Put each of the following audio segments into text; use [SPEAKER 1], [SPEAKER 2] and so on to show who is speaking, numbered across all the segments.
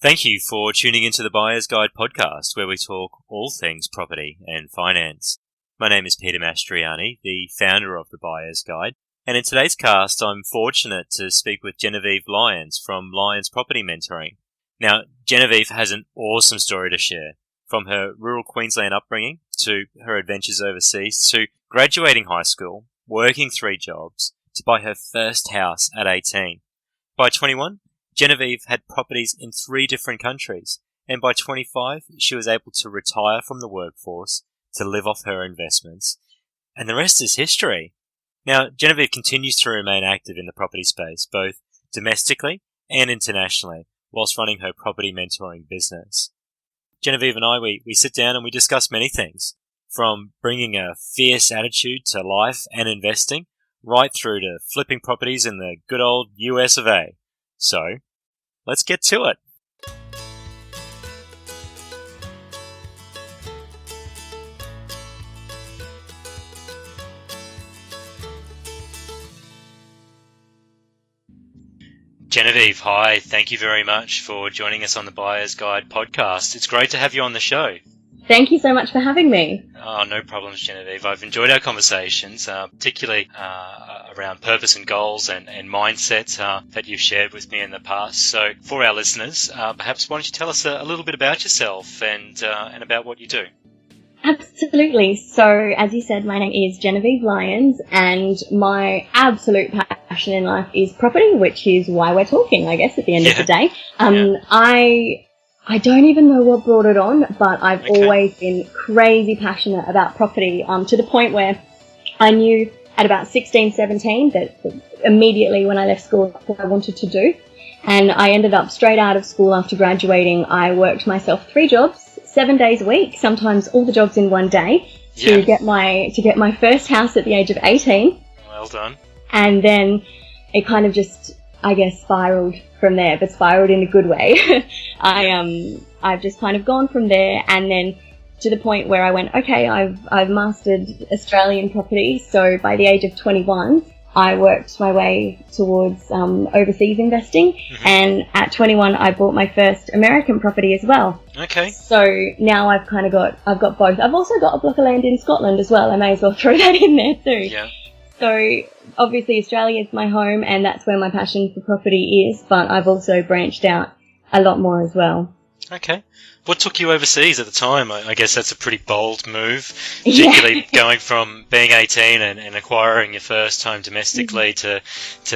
[SPEAKER 1] Thank you for tuning into the Buyer's Guide podcast, where we talk all things property and finance. My name is Peter Mastroianni, the founder of the Buyer's Guide, and in today's cast, I'm fortunate to speak with Gennavieve Lyons from Lyons Property Mentoring. Now, Gennavieve has an awesome story to share, from her rural Queensland upbringing to her adventures overseas to graduating high school, working 3 jobs, to buy her first house at 18. By 21, Gennavieve had properties in 3 different countries, and by 25, she was able to retire from the workforce to live off her investments. And the rest is history. Now, Gennavieve continues to remain active in the property space, both domestically and internationally, whilst running her property mentoring business. Gennavieve and I, we sit down and we discuss many things, from bringing a fierce attitude to life and investing, right through to flipping properties in the good old US of A. So, let's get to it. Gennavieve, hi. Thank you very much for joining us on the Buyer's Guide podcast. It's great to have you on the show.
[SPEAKER 2] Thank you so much for having me.
[SPEAKER 1] Oh, no problems, Gennavieve. I've enjoyed our conversations, particularly around purpose and goals and mindset that you've shared with me in the past. So for our listeners, perhaps why don't you tell us a little bit about yourself and about what you do?
[SPEAKER 2] Absolutely. So, as you said, my name is Gennavieve Lyons, and my absolute passion in life is property, which is why we're talking, I guess, at the end of the day. I don't even know what brought it on, but I've always been crazy passionate about property, to the point where I knew at about 16, 17 that immediately when I left school, that's what I wanted to do. And I ended up straight out of school after graduating. I worked myself 3 jobs, 7 days a week, sometimes all the jobs in one day, to get my first house at the age of 18.
[SPEAKER 1] Well done.
[SPEAKER 2] And then it kind of just, I guess, spiraled from there, but spiraled in a good way. I've just kind of gone from there, and then to the point where I went, okay, I've mastered Australian property. So by the age of 21, I worked my way towards overseas investing, and at 21, I bought my first American property as well.
[SPEAKER 1] Okay.
[SPEAKER 2] So now I've got both. I've also got a block of land in Scotland as well. I may as well throw that in there too.
[SPEAKER 1] Yeah.
[SPEAKER 2] So obviously Australia is my home, and that's where my passion for property is, but I've also branched out a lot more as well.
[SPEAKER 1] Okay. What took you overseas at the time? I guess that's a pretty bold move, particularly going from being 18 and acquiring your first home domestically to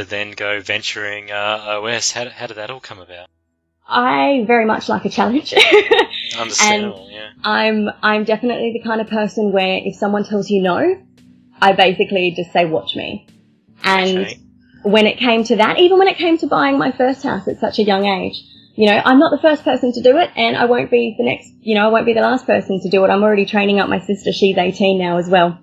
[SPEAKER 1] then go venturing OS. How did that all come about?
[SPEAKER 2] I very much like a challenge.
[SPEAKER 1] Understandable, yeah.
[SPEAKER 2] I'm definitely the kind of person where if someone tells you no, I basically just say, watch me. And when it came to that, even when it came to buying my first house at such a young age, you know, I'm not the first person to do it, and I won't be I won't be the last person to do it. I'm already training up my sister. She's 18 now as well.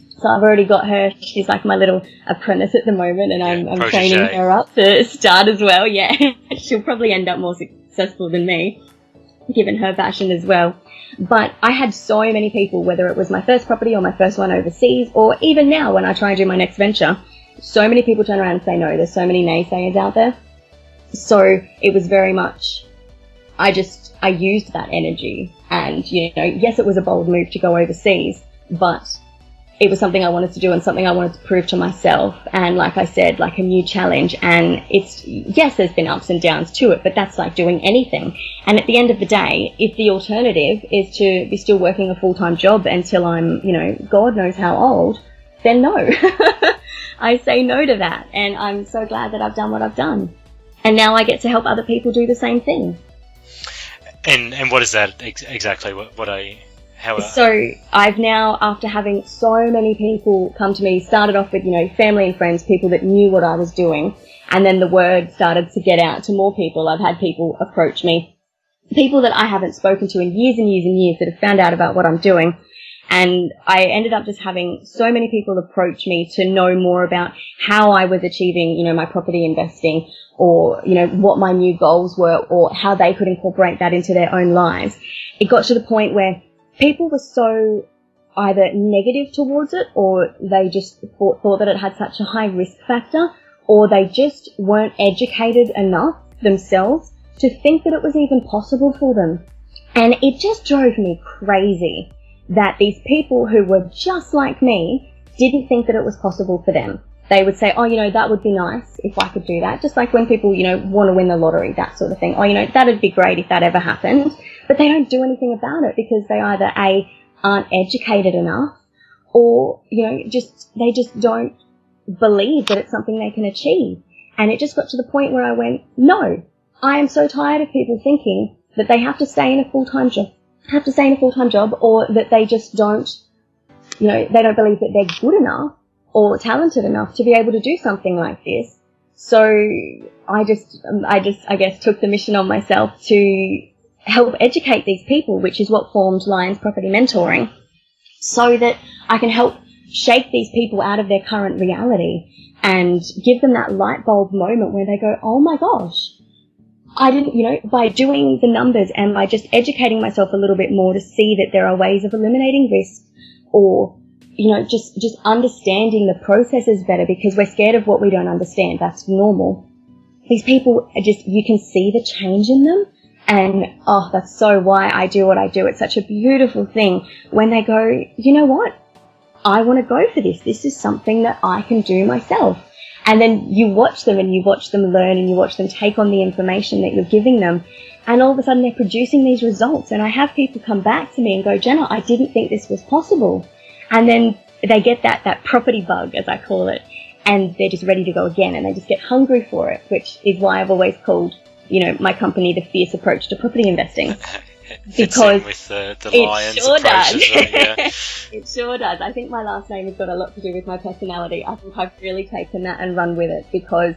[SPEAKER 2] So I've already got her. She's like my little apprentice at the moment, and I'm training her up to start as well. Yeah. She'll probably end up more successful than me, given her passion as well. But I had so many people, whether it was my first property or my first one overseas, or even now when I try and do my next venture, so many people turn around and say no. There's so many naysayers out there. So it was very much, I used that energy, and, you know, yes, it was a bold move to go overseas, but it was something I wanted to do and something I wanted to prove to myself. And like I said, like a new challenge, and yes, there's been ups and downs to it, but that's like doing anything. And at the end of the day, if the alternative is to be still working a full-time job until I'm, you know, God knows how old, then no. I say no to that, and I'm so glad that I've done what I've done. And now I get to help other people do the same thing.
[SPEAKER 1] And what is that exactly?
[SPEAKER 2] So I've now, after having so many people come to me, started off with, you know, family and friends, people that knew what I was doing, and then the word started to get out to more people. I've had people approach me, people that I haven't spoken to in years and years and years, that have found out about what I'm doing. And I ended up just having so many people approach me to know more about how I was achieving, you know, my property investing, or, you know, what my new goals were, or how they could incorporate that into their own lives. It got to the point where people were so either negative towards it, or they just thought that it had such a high risk factor, or they just weren't educated enough themselves to think that it was even possible for them. And it just drove me crazy that these people who were just like me didn't think that it was possible for them. They would say, oh, that would be nice if I could do that. Just like when people, want to win the lottery, that sort of thing. Oh, that'd be great if that ever happened. But they don't do anything about it because they either aren't educated enough, or, they just don't believe that it's something they can achieve. And it just got to the point where I went, no, I am so tired of people thinking that they have to stay in a full-time job, or that they just don't, they don't believe that they're good enough or talented enough to be able to do something like this. So I guess took the mission on myself to help educate these people, which is what formed Lyons Property Mentoring, so that I can help shake these people out of their current reality and give them that light bulb moment where they go, oh my gosh, I didn't, by doing the numbers and by just educating myself a little bit more to see that there are ways of eliminating risk, or, just understanding the processes better, because we're scared of what we don't understand. That's normal. These people are you can see the change in them. And, that's so why I do what I do. It's such a beautiful thing when they go, you know what? I want to go for this. This is something that I can do myself. And then you watch them and you watch them learn and you watch them take on the information that you're giving them. And all of a sudden they're producing these results. And I have people come back to me and go, Jenna, I didn't think this was possible. And then they get that property bug, as I call it, and they're just ready to go again. And they just get hungry for it, which is why I've always called, my company the Fierce Approach to Property Investing. Because
[SPEAKER 1] with the Lyons
[SPEAKER 2] sure
[SPEAKER 1] approach,
[SPEAKER 2] does.
[SPEAKER 1] Yeah.
[SPEAKER 2] It sure does. I think my last name has got a lot to do with my personality. I think I've really taken that and run with it because,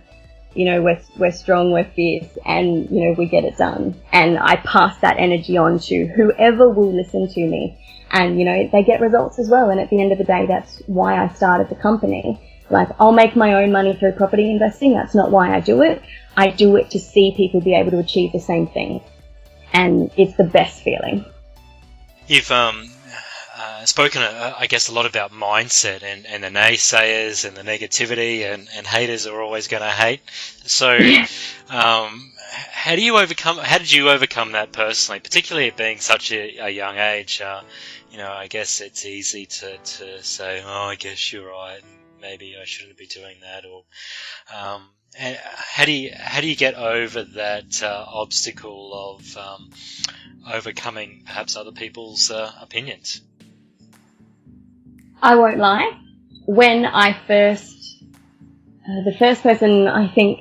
[SPEAKER 2] we're strong, we're fierce, and, we get it done. And I pass that energy on to whoever will listen to me. And, they get results as well. And at the end of the day, that's why I started the company. Like, I'll make my own money through property investing. That's not why I do it. I do it to see people be able to achieve the same thing. And it's the best feeling.
[SPEAKER 1] You've spoken, I guess, a lot about mindset and the naysayers and the negativity and haters are always going to hate. So how did you overcome that personally, particularly at being such a young age? I guess it's easy to say, oh, I guess you're right, maybe I shouldn't be doing that, or how do you get over that obstacle of overcoming perhaps other people's opinions?
[SPEAKER 2] I won't lie. When I the first person, I think,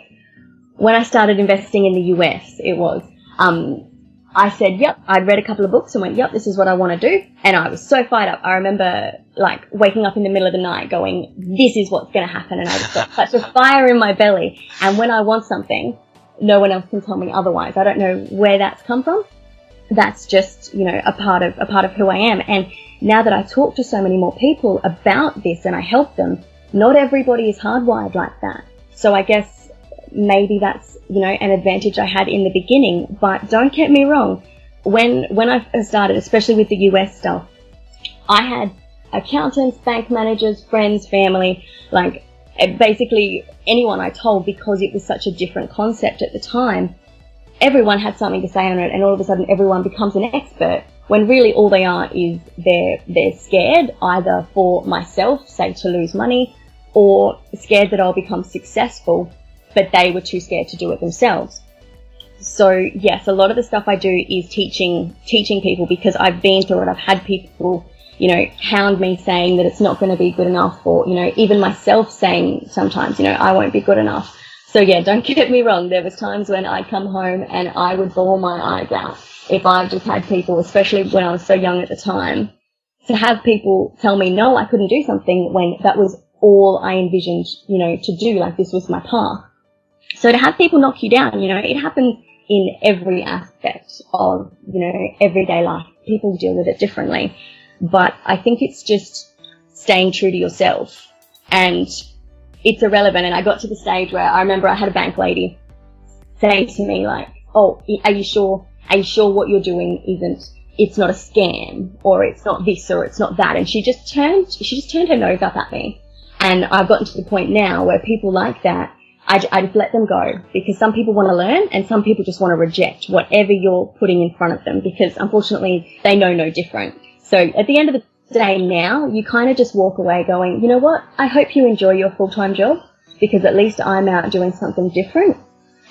[SPEAKER 2] when I started investing in the US, it was, I said, yep, I'd read a couple of books and went, yep, this is what I want to do. And I was so fired up. I remember waking up in the middle of the night going, this is what's going to happen. And I just got such a fire in my belly. And when I want something, no one else can tell me otherwise. I don't know where that's come from. That's just, a part of who I am. And now that I talk to so many more people about this and I help them, not everybody is hardwired like that. So I guess maybe that's, an advantage I had in the beginning. But don't get me wrong, when I started, especially with the US stuff, I had accountants, bank managers, friends, family, basically anyone I told, because it was such a different concept at the time. Everyone had something to say on it, and all of a sudden everyone becomes an expert, when really all they are is they're scared, either for myself, say to lose money, or scared that I'll become successful, but they were too scared to do it themselves. So yes, a lot of the stuff I do is teaching people, because I've been through it. I've had people, hound me saying that it's not going to be good enough, or, even myself saying sometimes, I won't be good enough. So yeah, don't get me wrong. There was times when I'd come home and I would bawl my eyes out if I just had people, especially when I was so young at the time, to have people tell me no, I couldn't do something when that was all I envisioned, to do. This was my path. So to have people knock you down, it happens in every aspect of, everyday life. People deal with it differently. But I think it's just staying true to yourself. And it's irrelevant. And I got to the stage where I remember I had a bank lady say to me oh, are you sure what you're doing it's not a scam, or it's not this, or it's not that? And she just turned her nose up at me. And I've gotten to the point now where people like that, I just let them go, because some people want to learn and some people just want to reject whatever you're putting in front of them, because unfortunately they know no different. So at the end of the day now, you kind of just walk away going, you know what, I hope you enjoy your full-time job, because at least I'm out doing something different,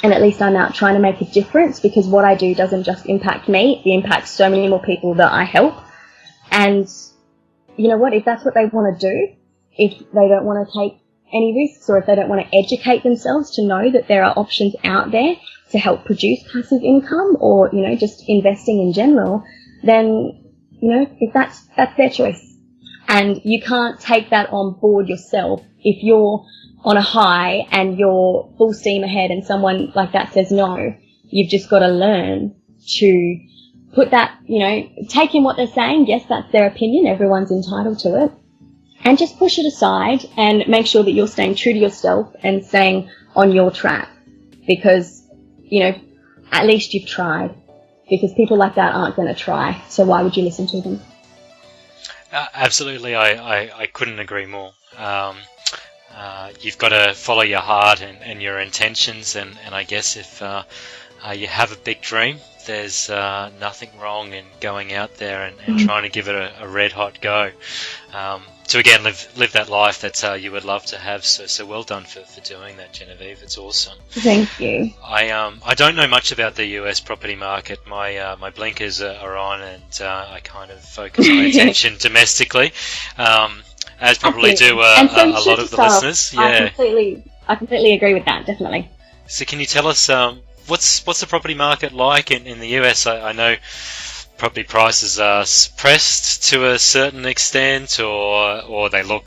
[SPEAKER 2] and at least I'm out trying to make a difference, because what I do doesn't just impact me, it impacts so many more people that I help. And you know what, if that's what they want to do, if they don't want to take any risks, or if they don't want to educate themselves to know that there are options out there to help produce passive income, or, you know, just investing in general, then, you know, if that's their choice. And you can't take that on board yourself. If you're on a high and you're full steam ahead and someone like that says no, you've just got to learn to put that, you know, take in what they're saying. Yes, that's their opinion. Everyone's entitled to it. And just push it aside and make sure that you're staying true to yourself and staying on your track, because, you know, at least you've tried, because people like that aren't going to try. So why would you listen to them?
[SPEAKER 3] Absolutely. I couldn't agree more. You've got to follow your heart and your intentions. And I guess if you have a big dream, there's nothing wrong in going out there and trying to give it a red hot go. To again live that life that you would love to have. So well done for doing that, Gennavieve. It's awesome.
[SPEAKER 2] Thank you.
[SPEAKER 3] I don't know much about the US property market. My blinkers are on, and I kind of focus my attention domestically, as probably do a lot of the listeners. Yeah,
[SPEAKER 2] I completely agree with that. Definitely.
[SPEAKER 3] So can you tell us what's the property market like in the US? I know property prices are suppressed to a certain extent, or they look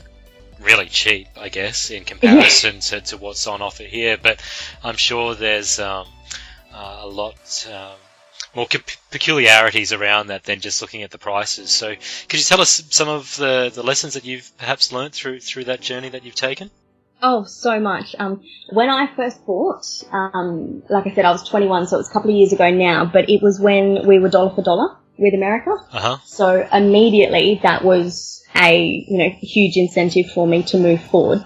[SPEAKER 3] really cheap, I guess, in comparison to what's on offer here. But I'm sure there's a lot more peculiarities around that than just looking at the prices. So could you tell us some of the lessons that you've perhaps learned through that journey that you've taken?
[SPEAKER 2] Oh, so much. When I first bought, like I said, I was 21, so it was a couple of years ago now, but it was when we were dollar for dollar with America.
[SPEAKER 3] Uh-huh.
[SPEAKER 2] So immediately that was a, you know, huge incentive for me to move forward.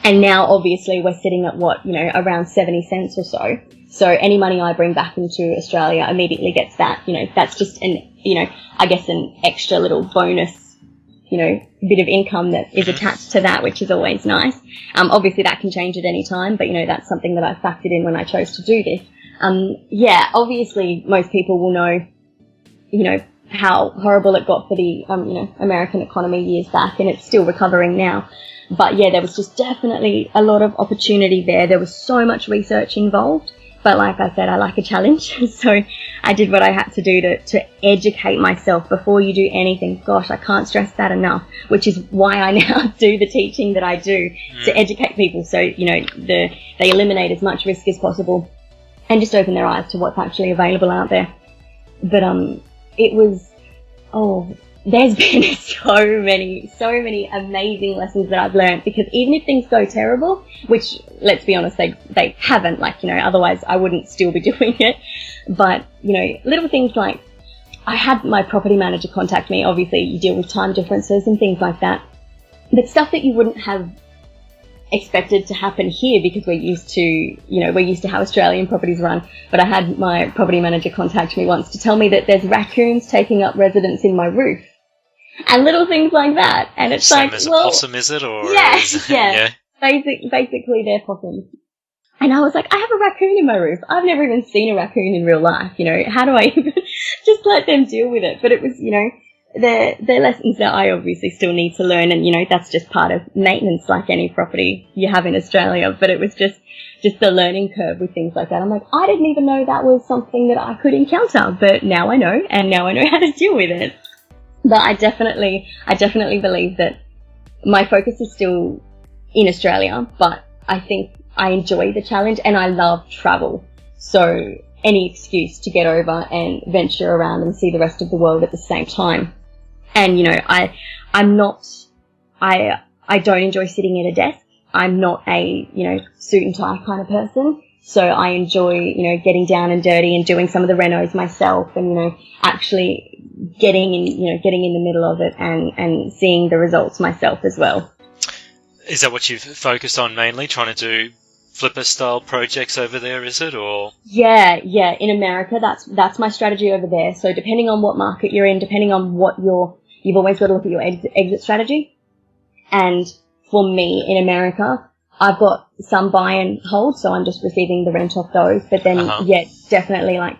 [SPEAKER 2] And now obviously we're sitting at what, you know, around 70 cents or so. So any money I bring back into Australia immediately gets that, you know, that's just an, you know, I guess an extra little bonus, you know, bit of income that is attached to that, which is always nice. Obviously that can change at any time, but, you know, that's something that I factored in when I chose to do this. Yeah, obviously most people will know, you know, how horrible it got for the, you know, American economy years back, and it's still recovering now. But yeah, there was just definitely a lot of opportunity there. There was so much research involved. But like I said, I like a challenge. So I did what I had to do to educate myself before you do anything. Gosh, I can't stress that enough, which is why I now do the teaching that I do to educate people. So, you know, they eliminate as much risk as possible and just open their eyes to what's actually available out there. But, it was, there's been so many amazing lessons that I've learned, because even if things go terrible, which, let's be honest, they haven't, like, you know, otherwise I wouldn't still be doing it. But, you know, little things like, I had my property manager contact me. Obviously you deal with time differences and things like that, but stuff that you wouldn't have expected to happen here, because we're used to how Australian properties run. But I had my property manager contact me once to tell me that there's raccoons taking up residence in my roof, and little things like that. And it's
[SPEAKER 3] same
[SPEAKER 2] like,
[SPEAKER 3] as
[SPEAKER 2] well,
[SPEAKER 3] a possum, is it? Or
[SPEAKER 2] yeah,
[SPEAKER 3] yeah.
[SPEAKER 2] Basically they're possums. And I was like, I have a raccoon in my roof. I've never even seen a raccoon in real life. You know, how do I even just let them deal with it? But it was, you know, they're lessons that I obviously still need to learn, and, you know, that's just part of maintenance, like any property you have in Australia. But it was just the learning curve with things like that. I'm like, I didn't even know that was something that I could encounter, but now I know, and now I know how to deal with it. But I definitely believe that my focus is still in Australia, but I think I enjoy the challenge and I love travel. So any excuse to get over and venture around and see the rest of the world at the same time. And, you know, I don't enjoy sitting at a desk. I'm not a, you know, suit and tie kind of person. So I enjoy, you know, getting down and dirty and doing some of the renos myself, and, you know, actually getting in the middle of it and seeing the results myself as well.
[SPEAKER 3] Is that what you've focused on mainly, trying to do flipper style projects over there, is it? Or
[SPEAKER 2] Yeah. In America, that's my strategy over there. So depending on what market you're in, depending on what you've always got to look at your exit strategy. And for me in America, I've got some buy and hold, so I'm just receiving the rent off those. But then, definitely like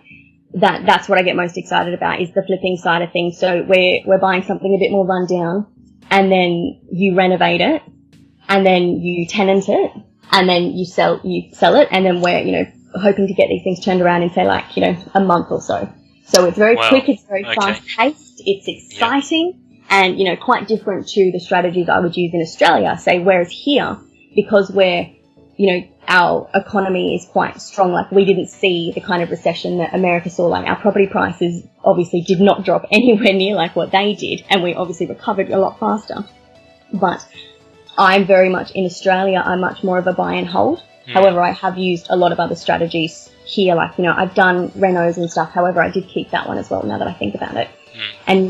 [SPEAKER 2] that's what I get most excited about is the flipping side of things. So we're buying something a bit more run down, and then you renovate it, and then you tenant it, and then you sell it, and then we're, hoping to get these things turned around in, say, like, a month or so. So it's very quick, it's very fast-paced, it's exciting, and, quite different to the strategies I would use in Australia, say, whereas here, because we're, our economy is quite strong, like we didn't see the kind of recession that America saw, like our property prices obviously did not drop anywhere near like what they did, and we obviously recovered a lot faster. But I'm very much, in Australia, I'm much more of a buy and hold. However, I have used a lot of other strategies here, like, I've done renos and stuff. However, I did keep that one as well now that I think about it. And,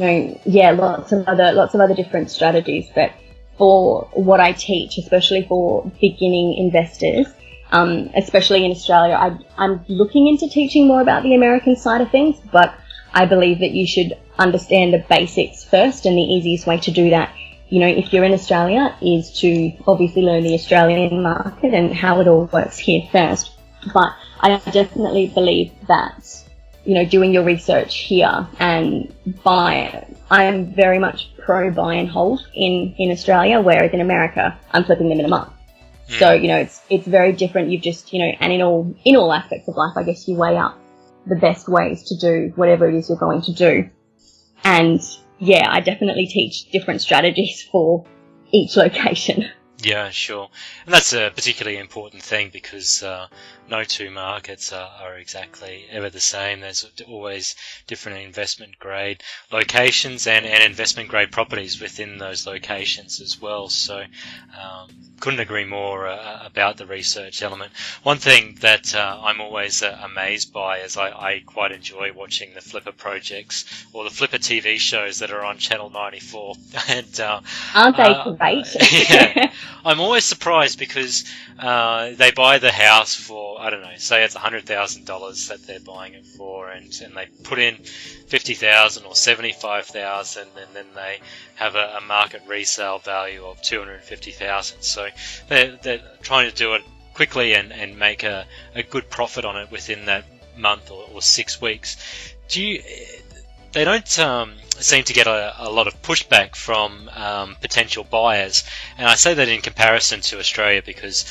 [SPEAKER 2] lots of other different strategies. But for what I teach, especially for beginning investors, especially in Australia, I'm looking into teaching more about the American side of things, but I believe that you should understand the basics first, and the easiest way to do that, if you're in Australia, is to obviously learn the Australian market and how it all works here first. But I definitely believe that, doing your research here and I'm very much pro buy and hold in Australia, whereas in America, I'm flipping them in a month. So, it's very different. You've just, and in all aspects of life, I guess you weigh up the best ways to do whatever it is you're going to do. And I definitely teach different strategies for each location.
[SPEAKER 3] Yeah, sure. And that's a particularly important thing because no two markets are exactly ever the same. There's always different investment grade locations and investment grade properties within those locations as well. So couldn't agree more about the research element. One thing that I'm always amazed by is I quite enjoy watching the Flipper projects or the Flipper TV shows that are on Channel 94. And
[SPEAKER 2] aren't they great?
[SPEAKER 3] Yeah. I'm always surprised because they buy the house for, I don't know, say it's $100,000 that they're buying it for, and they put in $50,000 or $75,000, and then they have a market resale value of $250,000. So they're trying to do it quickly and make a good profit on it within that month or 6 weeks. They don't seem to get a lot of pushback from potential buyers, and I say that in comparison to Australia because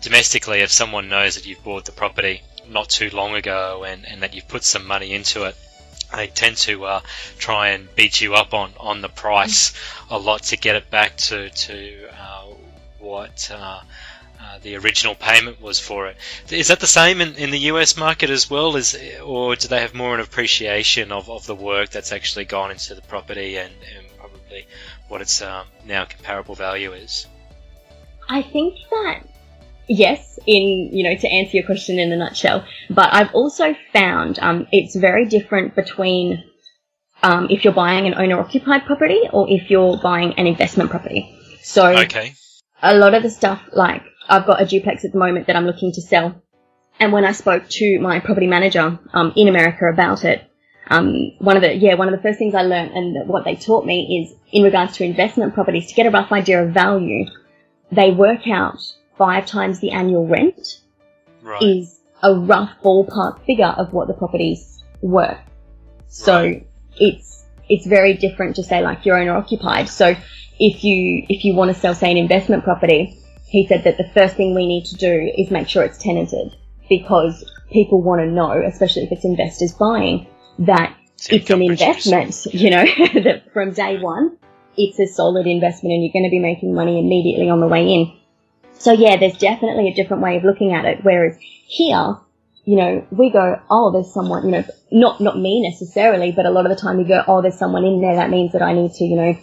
[SPEAKER 3] domestically, if someone knows that you've bought the property not too long ago and that you've put some money into it, they tend to try and beat you up on the price a lot to get it back to what the original payment was for it. Is that the same in the US market as well, or do they have more an appreciation of the work that's actually gone into the property and probably what its now comparable value is?
[SPEAKER 2] I think that, yes, to answer your question in a nutshell, but I've also found it's very different between if you're buying an owner-occupied property or if you're buying an investment property. So a lot of the stuff, like, I've got a duplex at the moment that I'm looking to sell. And when I spoke to my property manager in America about it, one of the first things I learned and what they taught me is in regards to investment properties, to get a rough idea of value, they work out 5 times the annual rent is a rough ballpark figure of what the property's worth. So it's very different to say like you're owner occupied. So if you want to sell, say, an investment property, he said that the first thing we need to do is make sure it's tenanted, because people want to know, especially if it's investors buying, that it's an investment, that from day one, it's a solid investment and you're going to be making money immediately on the way in. So yeah, there's definitely a different way of looking at it. Whereas here, we go, oh, there's someone, not me necessarily, but a lot of the time we go, oh, there's someone in there. That means that I need to,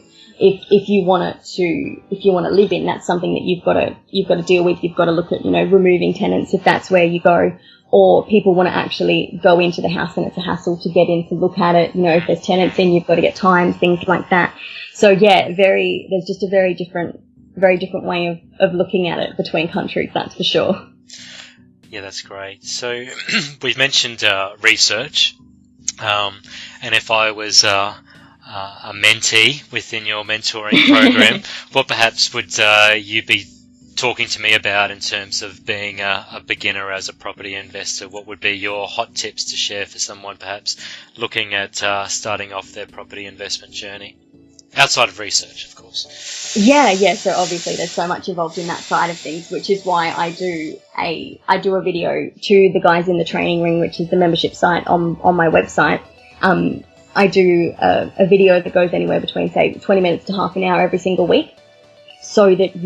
[SPEAKER 2] if you want to live in, that's something that you've got to deal with. You've got to look at, removing tenants if that's where you go, or people want to actually go into the house and it's a hassle to get in to look at it. If there's tenants in, you've got to get times, things like that. So yeah, there's just a very different way of looking at it between countries, that's for sure.
[SPEAKER 3] Yeah, that's great. So we've mentioned research, and if I was a mentee within your mentoring program, what perhaps would you be talking to me about in terms of being a beginner as a property investor? What would be your hot tips to share for someone perhaps looking at starting off their property investment journey? Outside of research, of course.
[SPEAKER 2] Yeah. So obviously there's so much involved in that side of things, which is why I do a video to the guys in the training ring, which is the membership site on my website. I do a video that goes anywhere between, say, 20 minutes to half an hour every single week, so that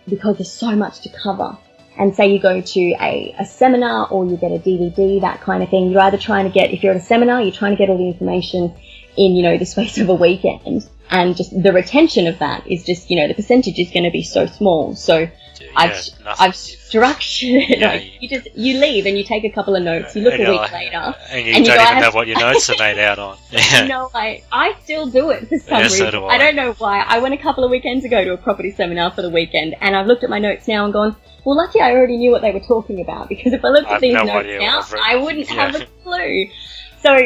[SPEAKER 2] because there's so much to cover, and say you go to a seminar or you get a DVD, that kind of thing, you're either trying to get, if you're at a seminar, you're trying to get all the information in, the space of a weekend. And just the retention of that is just, the percentage is going to be so small. So I've structured it. You leave and you take a couple of notes. You look a week later,
[SPEAKER 3] and you don't even know what your notes are made out on.
[SPEAKER 2] I still do it for some reason. So do I don't know why. I went a couple of weekends ago to a property seminar for the weekend, and I've looked at my notes now and gone, well, lucky I already knew what they were talking about, because if I looked at these notes now, I wouldn't have a clue. So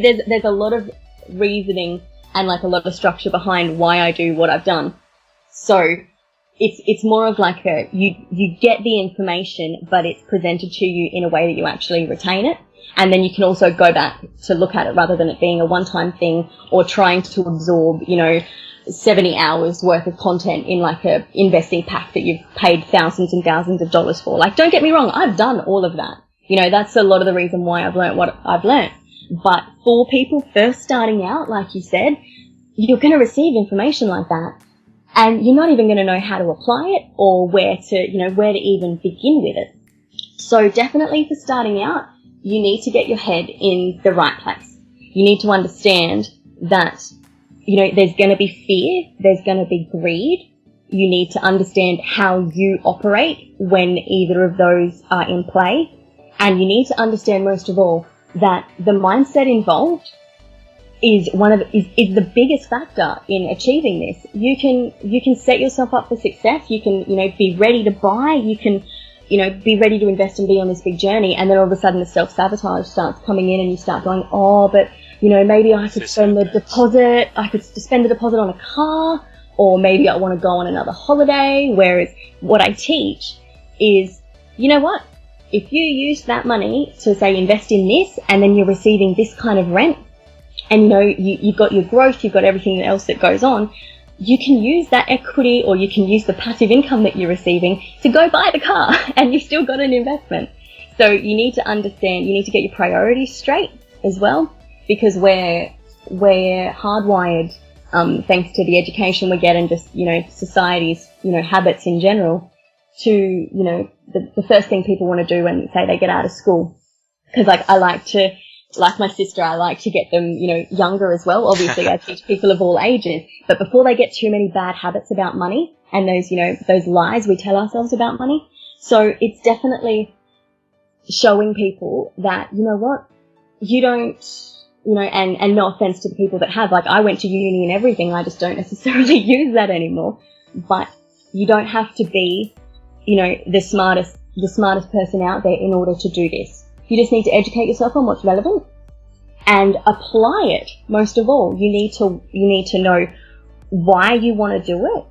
[SPEAKER 2] there's a lot of reasoning and like a lot of structure behind why I do what I've done. So it's more of like you get the information, but it's presented to you in a way that you actually retain it. And then you can also go back to look at it rather than it being a one-time thing or trying to absorb, 70 hours worth of content in like a investing pack that you've paid thousands and thousands of dollars for. Like, don't get me wrong, I've done all of that. That's a lot of the reason why I've learned what I've learned. But for people first starting out, like you said, you're going to receive information like that, and you're not even going to know how to apply it or where to even begin with it. So definitely for starting out, you need to get your head in the right place. You need to understand that, there's going to be fear, there's going to be greed. You need to understand how you operate when either of those are in play. And you need to understand, most of all, that the mindset involved is the biggest factor in achieving this. You can set yourself up for success. You can, be ready to buy. You can, be ready to invest and be on this big journey. And then all of a sudden the self-sabotage starts coming in and you start going, oh, but, maybe I could spend the deposit. I could spend the deposit on a car, or maybe I want to go on another holiday. Whereas what I teach is, you know what? If you use that money to, say, invest in this, and then you're receiving this kind of rent, and you've got your growth, you've got everything else that goes on, you can use that equity, or you can use the passive income that you're receiving to go buy the car, and you've still got an investment. So you need to understand, you need to get your priorities straight as well, because we're hardwired, thanks to the education we get and just, society's, habits in general, to, the first thing people want to do when, say, they get out of school. Because, like my sister, I like to get them, younger as well. Obviously, I teach people of all ages. But before they get too many bad habits about money and those lies we tell ourselves about money. So it's definitely showing people that, you don't, and no offense to the people that have, I went to uni and everything. I just don't necessarily use that anymore. But you don't have to be, the smartest person out there in order to do this. You just need to educate yourself on what's relevant and apply it. Most of all, you need to know why you want to do it,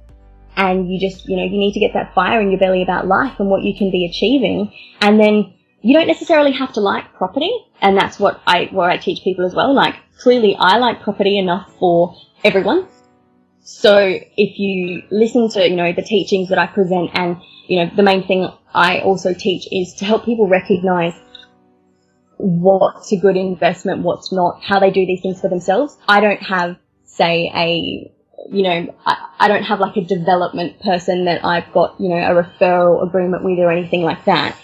[SPEAKER 2] and you just, you need to get that fire in your belly about life and what you can be achieving. And then you don't necessarily have to like property, and that's what I teach people as well. Clearly I like property enough for everyone. So if you listen to, the teachings that I present, and, the main thing I also teach is to help people recognize what's a good investment, what's not, how they do these things for themselves. I don't have, say, I don't have a development person that I've got, a referral agreement with or anything like that.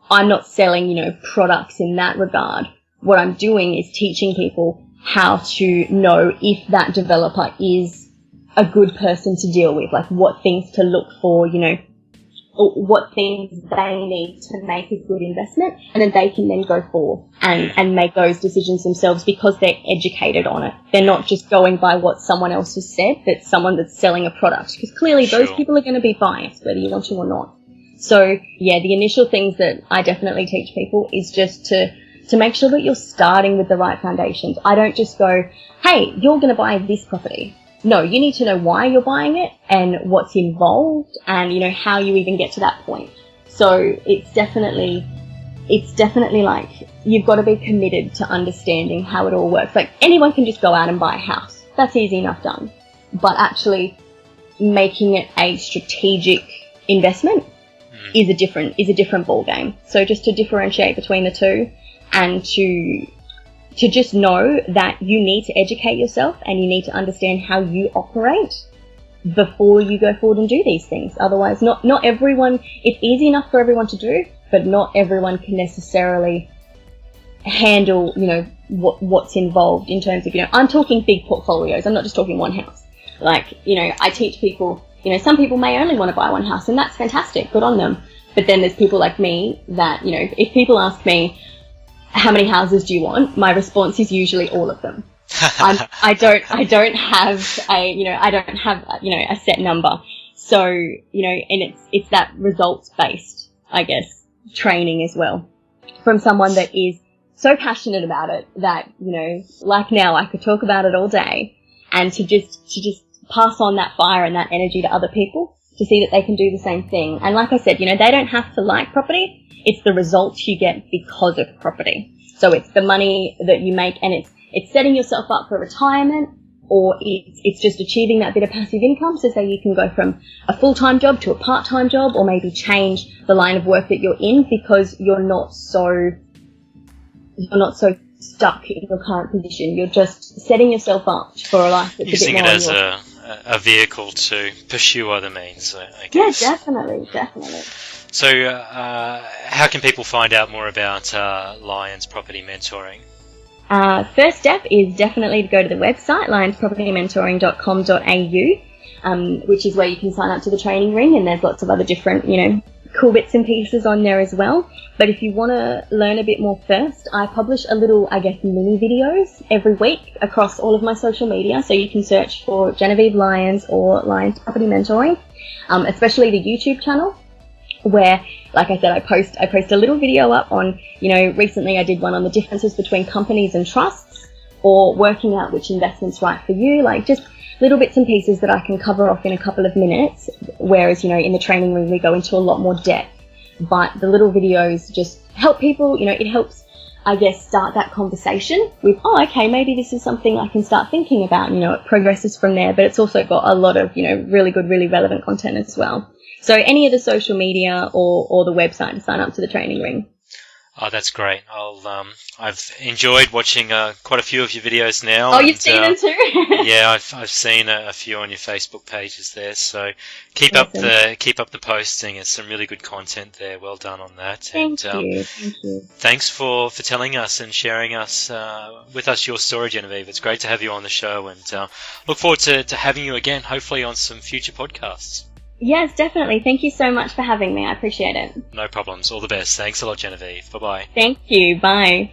[SPEAKER 2] I'm not selling, products in that regard. What I'm doing is teaching people how to know if that developer is a good person to deal with, what things to look for, what things they need to make a good investment, and then they can then go for and make those decisions themselves because they're educated on it. They're not just going by what someone else has said, that's someone that's selling a product, because clearly those people are going to be biased, whether you want to or not. So yeah, the initial things that I definitely teach people is just to make sure that you're starting with the right foundations. I don't just go, hey, you're going to buy this property. No, you need to know why you're buying it and what's involved and, you know, how you even get to that point. So it's definitely like you've got to be committed to understanding how it all works. Like anyone can just go out and buy a house. That's easy enough done. But actually making it a strategic investment is a different ball game. So just to differentiate between the two and to just know that you need to educate yourself and you need to understand how you operate before you go forward and do these things. Otherwise, not everyone, it's easy enough for everyone to do, but not everyone can necessarily handle, you know, what's involved in terms of, you know, I'm talking big portfolios. I'm not just talking one house. Like, you know, I teach people, you know, some people may only want to buy one house and that's fantastic. Good on them. But then there's people like me that, you know, if people ask me, how many houses do you want? My response is usually all of them. I don't have a set number. So, you know, and it's that results based, I guess, training as well from someone that is so passionate about it that, you know, like now I could talk about it all day and to just pass on that fire and that energy to other people to see that they can do the same thing. And like I said, you know, they don't have to like property. It's the results you get because of property. So it's the money that you make and it's setting yourself up for retirement, or it's just achieving that bit of passive income. So say you can go from a full-time job to a part-time job, or maybe change the line of work that you're in because you're not so stuck in your current position. You're just setting yourself up for a life that's
[SPEAKER 3] using
[SPEAKER 2] a bit more
[SPEAKER 3] it as a vehicle to pursue other means, I guess.
[SPEAKER 2] Yeah, definitely.
[SPEAKER 3] So how can people find out more about Lyons Property Mentoring?
[SPEAKER 2] First step is definitely to go to the website, lyonspropertymentoring.com.au, which is where you can sign up to the training ring, and there's lots of other different, you know, cool bits and pieces on there as well. But if you want to learn a bit more first, I publish a little, I guess, mini videos every week across all of my social media. So you can search for Gennavieve Lyons or Lyons Property Mentoring, especially the YouTube channel, where, like I said, I post a little video up on, you know, recently I did one on the differences between companies and trusts, or working out which investment's right for you, like just little bits and pieces that I can cover off in a couple of minutes, whereas, you know, in the training room we go into a lot more depth. But the little videos just help people, you know, it helps, I guess, start that conversation with, oh, okay, maybe this is something I can start thinking about, you know, it progresses from there. But it's also got a lot of, you know, really good, really relevant content as well. So any of the social media or the website to sign up to the training ring.
[SPEAKER 3] Oh, that's great. I've enjoyed watching quite a few of your videos now.
[SPEAKER 2] Oh, you've seen them too?
[SPEAKER 3] Yeah, I've seen a few on your Facebook pages there. So keep up the posting. It's some really good content there. Well done on that.
[SPEAKER 2] Thank you.
[SPEAKER 3] Thanks for telling us and sharing with us your story, Gennavieve. It's great to have you on the show, and look forward to having you again, hopefully on some future podcasts.
[SPEAKER 2] Yes, definitely. Thank you so much for having me. I appreciate it.
[SPEAKER 3] No problems. All the best. Thanks a lot, Gennavieve. Bye-bye.
[SPEAKER 2] Thank you. Bye.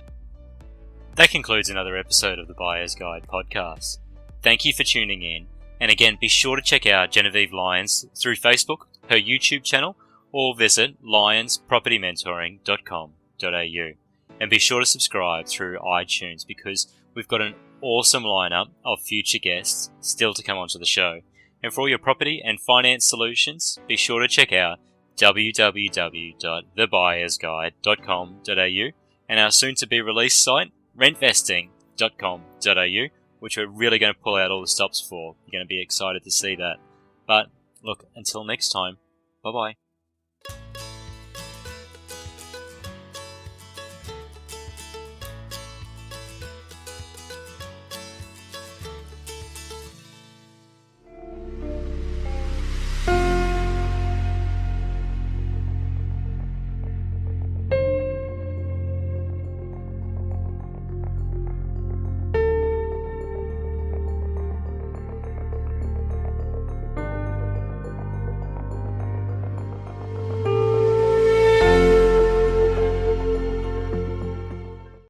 [SPEAKER 1] That concludes another episode of the Buyer's Guide podcast. Thank you for tuning in. And again, be sure to check out Gennavieve Lyons through Facebook, her YouTube channel, or visit lyonspropertymentoring.com.au. And be sure to subscribe through iTunes because we've got an awesome lineup of future guests still to come onto the show. And for all your property and finance solutions, be sure to check out www.thebuyersguide.com.au and our soon-to-be-released site, rentvesting.com.au, which we're really going to pull out all the stops for. You're going to be excited to see that. But, look, until next time, bye-bye.